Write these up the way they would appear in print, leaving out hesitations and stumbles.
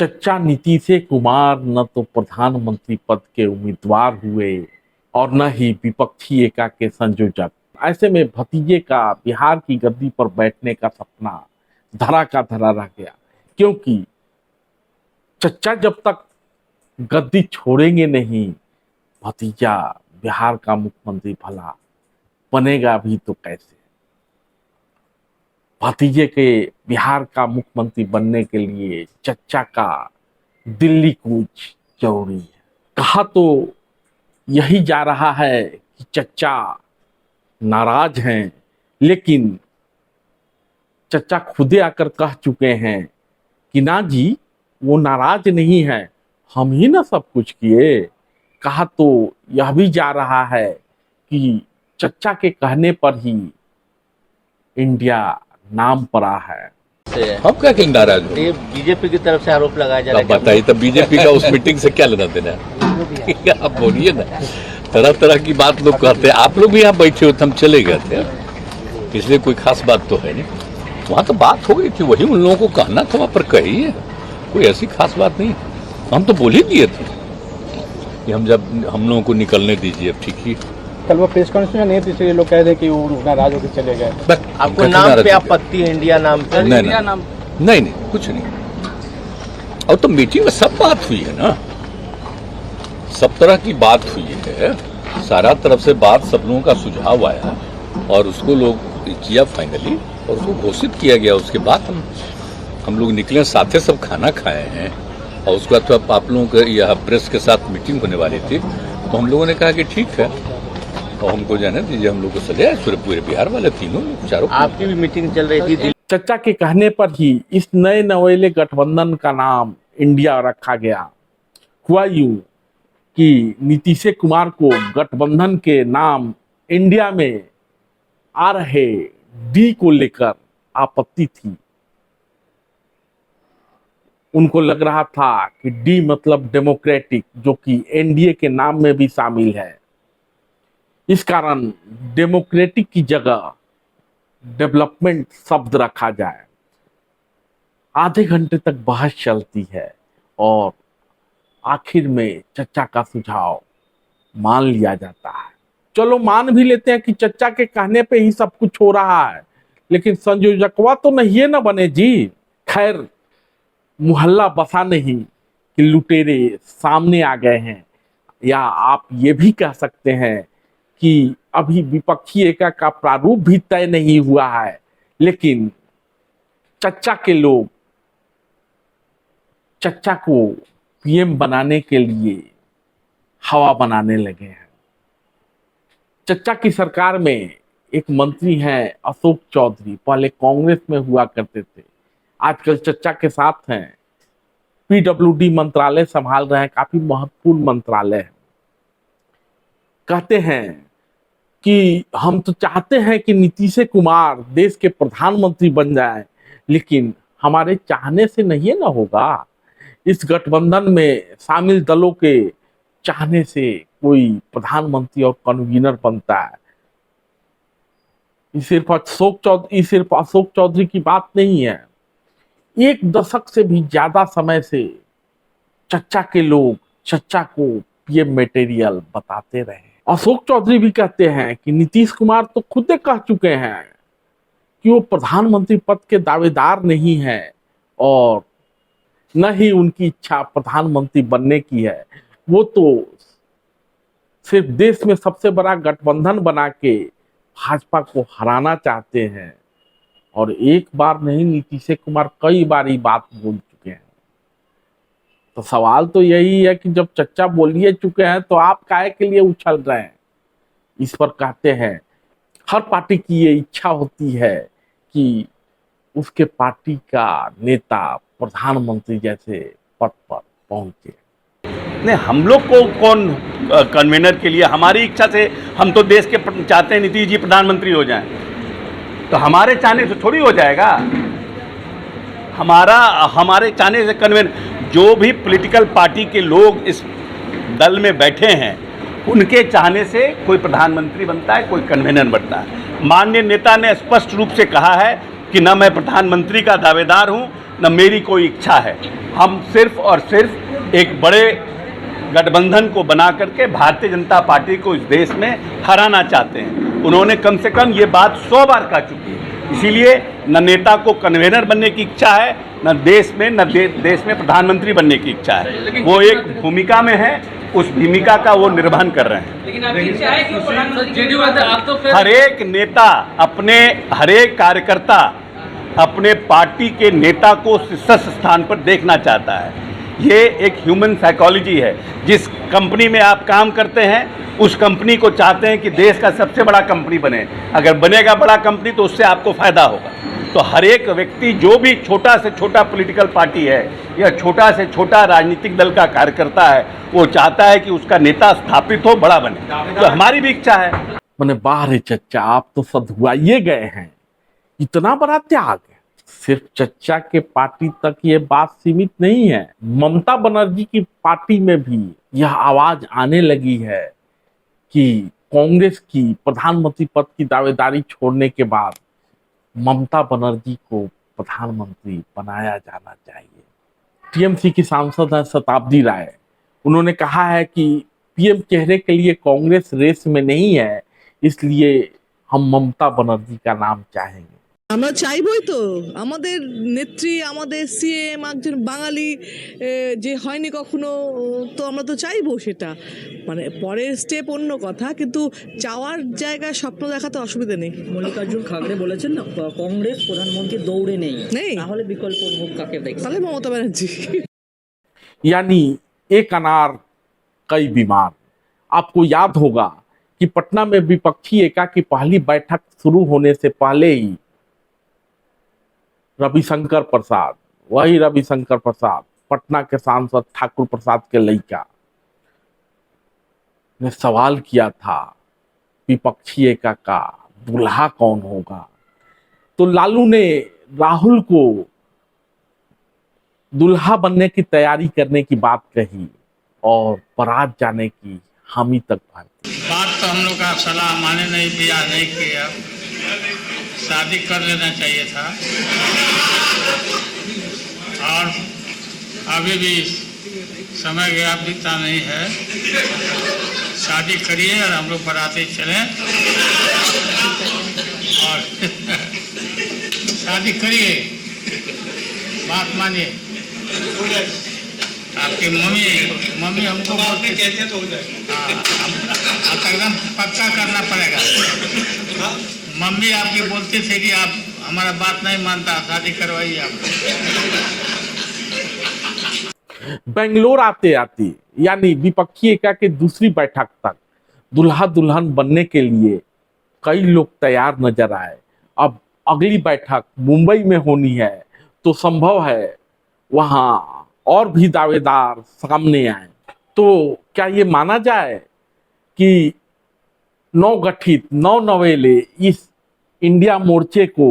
चच्चा नीतीश कुमार न तो प्रधानमंत्री पद के उम्मीदवार हुए और न ही विपक्षी एका के संयोजक। ऐसे में भतीजे का बिहार की गद्दी पर बैठने का सपना धरा का धरा रह गया, क्योंकि चच्चा जब तक गद्दी छोड़ेंगे नहीं, भतीजा बिहार का मुख्यमंत्री भला बनेगा भी तो कैसे। भतीजे के बिहार का मुख्यमंत्री बनने के लिए चच्चा का दिल्ली कूच जरूरी है। कहा तो यही जा रहा है कि चच्चा नाराज हैं, लेकिन चच्चा खुदे आकर कह चुके हैं कि ना जी, वो नाराज नहीं है, हम ही ना सब कुछ किए। कहा तो यह भी जा रहा है कि चच्चा के कहने पर ही इंडिया नाम पड़ा है। हम क्या कहेंगे नाराज हो? ये बीजेपी की तरफ से आरोप लगाया जा रहा है। अब बताइए, तब बीजेपी का उस मीटिंग से क्या लेना देना है? आप बोलिए ना, तरह तरह की बात लोग कहते हैं। आप लोग भी यहाँ बैठे हो, हम चले गए थे, इसलिए कोई खास बात तो है नहीं। वहाँ तो बात हो गई थी, वही उन लोगों को कहना था, वहाँ पर कही है, कोई ऐसी खास बात नहीं। हम तो बोल ही दिए थे कि हम लोगों को निकलने दीजिए, अब ठीक ही। कल वो प्रेस कॉन्फ्रेंस नहीं थी, इसलिए लोग कह रहे कि वो नाराज होकर चले गए। आपको नाम पे आपत्ति है? इंडिया नाम पे? नहीं, कुछ नहीं। और तो मीटिंग में सब बात हुई है ना, सब तरह की बात हुई है, सारा तरफ से बात, सब लोगों का सुझाव आया और उसको लोग किया फाइनली और उसको घोषित किया गया। उसके बाद हम लोग निकले, साथे सब खाना खाए हैं और उसके बाद तो आप लोगों के यह प्रेस के साथ मीटिंग होने वाली थी, तो हम लोगों ने कहा कि ठीक है और हमको जाने दीजिए, हम लोग को चले पूरे बिहार वाले तीनों चारों। आपकी भी मीटिंग चल रही थी। चच्चा के कहने पर ही इस नए नवेले गठबंधन का नाम इंडिया रखा गया। हुआ यूं कि नीतीश कुमार को गठबंधन के नाम इंडिया में आ रहे डी को लेकर आपत्ति थी। उनको लग रहा था कि डी मतलब डेमोक्रेटिक, जो कि एनडीए के नाम में भी शामिल है। इस कारण डेमोक्रेटिक की जगह डेवलपमेंट शब्द रखा जाए। आधे घंटे तक बहस चलती है और आखिर में चच्चा का सुझाव मान लिया जाता है। चलो मान भी लेते हैं कि चच्चा के कहने पे ही सब कुछ हो रहा है, लेकिन संयोजकवा तो नहीं है ना बने जी। खैर, मुहल्ला बसा नहीं कि लुटेरे सामने आ गए हैं, या आप ये भी कह सकते हैं कि अभी विपक्षी एका का प्रारूप भी तय नहीं हुआ है, लेकिन चच्चा के लोग चच्चा को पीएम बनाने के लिए हवा बनाने लगे हैं। चच्चा की सरकार में एक मंत्री हैं अशोक चौधरी, पहले कांग्रेस में हुआ करते थे, आजकल चच्चा के साथ हैं, पीडब्ल्यूडी मंत्रालय संभाल रहे हैं, काफी महत्वपूर्ण मंत्रालय है। कहते हैं कि हम तो चाहते हैं कि नीतीश कुमार देश के प्रधानमंत्री बन जाए, लेकिन हमारे चाहने से नहीं ना होगा। इस गठबंधन में शामिल दलों के चाहने से कोई प्रधानमंत्री और कन्वीनर बनता है। ये सिर्फ अशोक चौधरी की बात नहीं है। एक दशक से भी ज्यादा समय से चच्चा के लोग चच्चा को पीएम मटेरियल बताते रहे। अशोक चौधरी भी कहते हैं कि नीतीश कुमार तो खुद कह चुके हैं कि वो प्रधानमंत्री पद के दावेदार नहीं है और न ही उनकी इच्छा प्रधानमंत्री बनने की है। वो तो सिर्फ देश में सबसे बड़ा गठबंधन बना के भाजपा को हराना चाहते हैं। और एक बार नहीं, नीतीश कुमार कई बार ये बात बोल चुके हैं। तो सवाल तो यही है कि जब चच्चा बोलिए चुके हैं तो आप काहे के लिए उछल रहे हैं। इस पर कहते हैं हर पार्टी की ये इच्छा होती है कि उसके पार्टी का नेता प्रधानमंत्री जैसे पद पर पहुंचे। नहीं, हम लोग को कौन कन्वेनर के लिए, हमारी इच्छा से हम तो देश के चाहते हैं नीतीश जी प्रधानमंत्री हो जाएं, तो हमारे चाहने से थोड़ी हो जाएगा। हमारे चाहने से कन्वेनर, जो भी पॉलिटिकल पार्टी के लोग इस दल में बैठे हैं, उनके चाहने से कोई प्रधानमंत्री बनता है, कोई कन्वेनर बनता है। माननीय नेता ने स्पष्ट रूप से कहा है कि न मैं प्रधानमंत्री का दावेदार हूं, न मेरी कोई इच्छा है। हम सिर्फ और सिर्फ एक बड़े गठबंधन को बना करके भारतीय जनता पार्टी को इस देश में हराना चाहते हैं। उन्होंने कम से कम ये बात 100 बार कह चुकी है। इसीलिए न नेता को कन्वेनर बनने की इच्छा है, न देश में प्रधानमंत्री बनने की इच्छा है। वो एक भूमिका में है, उस भूमिका का वो निर्वहन कर रहे हैं। लेकिन आपकी इच्छा है कि प्रधानमंत्री आप तो फिर हर एक नेता हर एक कार्यकर्ता अपने पार्टी के नेता को शीर्ष स्थान पर देखना चाहता है। ये एक ह्यूमन साइकोलॉजी है। जिस कंपनी में आप काम करते हैं उस कंपनी को चाहते हैं कि देश का सबसे बड़ा कंपनी बने। अगर बनेगा बड़ा कंपनी तो उससे आपको फायदा होगा। तो हर एक व्यक्ति जो भी छोटा से छोटा पॉलिटिकल पार्टी है या छोटा से छोटा राजनीतिक दल का कार्यकर्ता है, वो चाहता है कि उसका नेता स्थापित हो, बड़ा बने। तो हमारी भी इच्छा है। मैंने बाहर चच्चा, आप तो सधुआइए गए हैं। इतना बड़ा त्याग, सिर्फ चच्चा के पार्टी तक ये बात सीमित नहीं है। ममता बनर्जी की पार्टी में भी यह आवाज आने लगी है कि कांग्रेस की प्रधानमंत्री पद की दावेदारी छोड़ने के बाद ममता बनर्जी को प्रधानमंत्री बनाया जाना चाहिए। टीएमसी की सांसद हैं शताब्दी राय। उन्होंने कहा है कि पीएम चेहरे के लिए कांग्रेस रेस में नहीं है, इसलिए हम ममता बनर्जी का नाम चाहेंगे। আমরা চাইবই তো আমাদের নেত্রী, আমাদের সিএম একজন বাঙালি যে হয়নি কখনো, তো আমরা তো চাইবো সেটা। মানে পরের স্টেপ অন্য কথা, কিন্তু চাওয়ার জায়গায় স্বপ্ন দেখাতে অসুবিধা নেই। মল্লিকার্জুন খাগড়ে বলেছেন না, কংগ্রেস প্রধানমন্ত্রী দৌড়ে নেই, নেই তাহলে বিকল্প মুখ কাকে দেখছেন? তাহলে মমতা ব্যানার্জি। यानी एक अनार कई बीमार। आपको याद होगा कि पटना में विपक्षी एका की पहली बैठक शुरू होने से पहले ही रविशंकर प्रसाद, वही रविशंकर प्रसाद, पटना के सांसद ठाकुर प्रसाद के लड़का ने सवाल किया था विपक्षी एका का दूल्हा कौन होगा। तो लालू ने राहुल को दूल्हा बनने की तैयारी करने की बात कही और बारात जाने की हामी तक भर। बात तो हम लोग का सलाह माने नहीं, ब्याह नहीं किया, शादी कर लेना चाहिए था। और अभी भी समय गया बीता नहीं है, शादी करिए और हम लोग बराती चलें और शादी करिए, बात मानिए। आपकी मम्मी हमको बोलते कहते तो हो जाए, एकदम पक्का करना पड़ेगा। मम्मी आपकी बोलती थी कि आप हमारा बात नहीं मानता, शादी करवाइए आप। बेंगलोर आते आते यानी विपक्षी एका के दूसरी बैठक तक दुल्हा दुल्हन बनने के लिए कई लोग तैयार नजर आए। अब अगली बैठक मुंबई में होनी है तो संभव है वहां और भी दावेदार सामने आए। तो क्या ये माना जाए कि नवगठित नवेले इस इंडिया मोर्चे को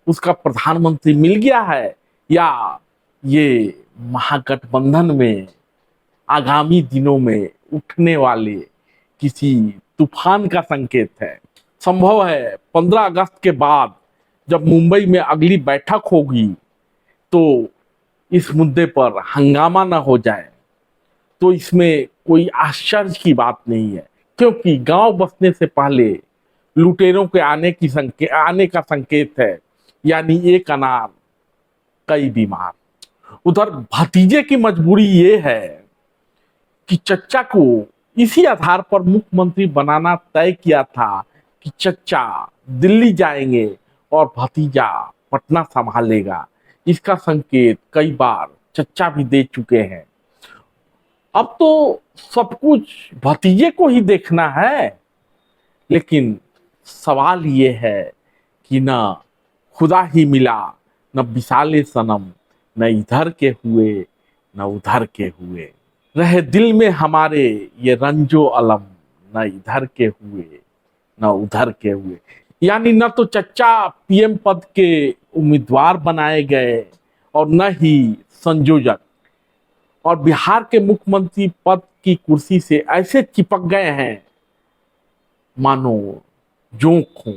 उसका प्रधानमंत्री मिल गया है, या ये महागठबंधन में आगामी दिनों में उठने वाले किसी तूफान का संकेत है। संभव है 15 अगस्त के बाद जब मुंबई में अगली बैठक होगी तो इस मुद्दे पर हंगामा न हो जाए। तो इसमें कोई आश्चर्य की बात नहीं है, क्योंकि गांव बसने से पहले लुटेरों के आने का संकेत है। यानी एक अनार कई बीमार। उधर भतीजे की मजबूरी ये है कि चच्चा को इसी आधार पर मुख्यमंत्री बनाना तय किया था कि चच्चा दिल्ली जाएंगे और भतीजा पटना संभालेगा। इसका संकेत कई बार चच्चा भी दे चुके हैं। अब तो सब कुछ भतीजे को ही देखना है, लेकिन सवाल ये है कि न खुदा ही मिला, न विशाले सनम, न इधर के हुए न उधर के हुए। रहे दिल में हमारे ये रंजो अलम, न इधर के हुए न उधर के हुए। यानी न तो चच्चा पीएम पद के उम्मीदवार बनाए गए और न ही संयोजक, और बिहार के मुख्यमंत्री पद की कुर्सी से ऐसे चिपक गए हैं मानो जोंक हो।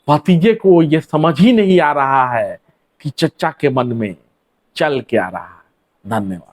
भतीजे को यह समझ ही नहीं आ रहा है कि चचा के मन में चल क्या रहा है। धन्यवाद।